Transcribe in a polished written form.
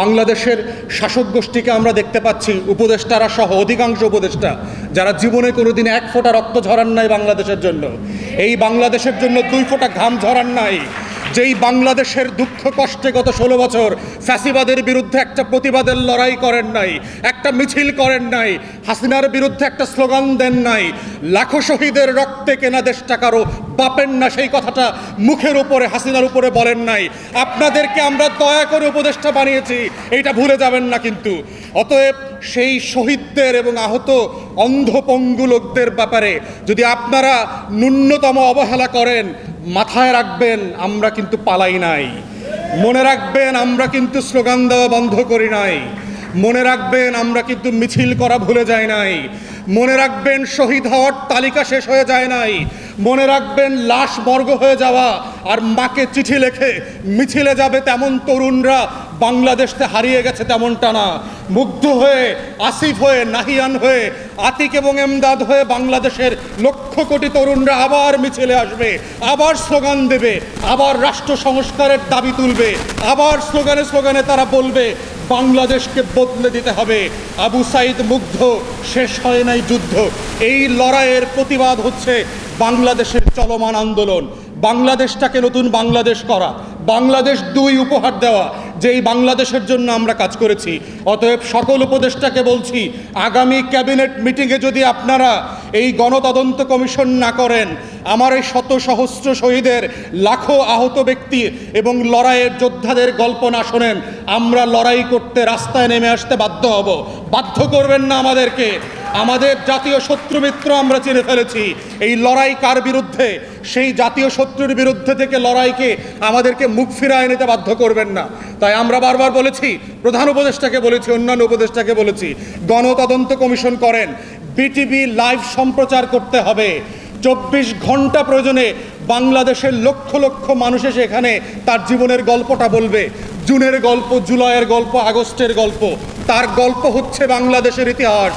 বাংলাদেশের শাসক গোষ্ঠীকে আমরা দেখতে পাচ্ছি, উপদেষ্টারা সহ অধিকাংশ উপদেষ্টা যারা জীবনে কোনোদিন এক ফোঁটা রক্ত ঝরান নাই বাংলাদেশের জন্য, এই বাংলাদেশের জন্য 2 ফোঁটা ঘাম ঝরান নাই, যেই বাংলাদেশের দুঃখ কষ্টে গত 16 বছর ফ্যাসিবাদের বিরুদ্ধে একটা প্রতিবাদের লড়াই করেন নাই, একটা মিছিল করেন নাই, হাসিনার বিরুদ্ধে একটা স্লোগান দেন নাই, লাখো শহীদের রক্তে কেনা দেশটা কারো বাপের না, সেই কথাটা মুখের উপরে হাসিনার উপরে বলেন নাই। আপনাদেরকে আমরা দয়া করে উপদেষ্টা বানিয়েছি, এইটা ভুলে যাবেন না কিন্তু। অতএব সেই শহীদদের এবং আহত অন্ধপঙ্গু লোকদের ব্যাপারে যদি আপনারা ন্যূনতম অবহেলা করেন, মাথায় রাখবেন আমরা কিন্তু পালাই নাই, মনে রাখবেন আমরা কিন্তু স্লোগান দেওয়া বন্ধ করি নাই, মনে রাখবেন আমরা কিন্তু মিছিল করা ভুলে যাই নাই, মনে রাখবেন শহীদ হওয়ার তালিকা শেষ হয়ে যায় নাই, মনে রাখবেন লাশ মর্গ হয়ে যাওয়া আর মাকে চিঠি লেখে মিছিলে যাবে তেমন তরুণরা বাংলাদেশে হারিয়ে গেছে তেমনটা না। মুগ্ধ হয়ে, আসিফ হয়ে, নাহিয়ান হয়ে, আতিক এবং এমদাদ হয়ে বাংলাদেশের লক্ষ কোটি তরুণরা আবার মিছিলে আসবে, আবার স্লোগান দেবে, আবার রাষ্ট্র সংস্কারের দাবি তুলবে, আবার স্লোগানে স্লোগানে তারা বলবে বাংলাদেশকে বদলে দিতে হবে। আবু সাইদ মুগ্ধ, শেষ হয় নাই যুদ্ধ, এই লড়াইয়ের প্রতিবাদ হচ্ছে বাংলাদেশের চলমান আন্দোলন। বাংলাদেশটাকে নতুন বাংলাদেশ করা, বাংলাদেশ 2 উপহার দেওয়া, যেই বাংলাদেশের জন্য আমরা কাজ করেছি। অতএব সকল উপদেষ্টাকে বলছি, আগামী ক্যাবিনেট মিটিংয়ে যদি আপনারা এই গণতদন্ত কমিশন না করেন, আমার এই শত সহস্র শহীদের, লাখো আহত ব্যক্তি এবং লড়াইয়ের যোদ্ধাদের গল্প না শোনেন, আমরা লড়াই করতে রাস্তায় নেমে আসতে বাধ্য হব। বাধ্য করবেন না আমাদেরকে। আমাদের জাতীয় শত্রু মিত্র আমরা চিনে ফেলেছি। এই লড়াই কার বিরুদ্ধে? সেই জাতীয় শত্রুর বিরুদ্ধে থেকে লড়াইকে আমাদেরকে মুখ ফিরায় নিতে বাধ্য করবেন না। তাই আমরা বারবার বলেছি, প্রধান উপদেষ্টাকে বলেছি, অন্যান্য উপদেষ্টাকে বলেছি, গণতদন্ত কমিশন করেন, বিটিভি লাইভ সম্প্রচার করতে হবে। 24 ঘন্টা প্রয়োজনে বাংলাদেশের লক্ষ লক্ষ মানুষ এসে এখানে তার জীবনের গল্পটা বলবে। জুনের গল্প, জুলাইয়ের গল্প, আগস্টের গল্প, তার গল্প হচ্ছে বাংলাদেশের ইতিহাস।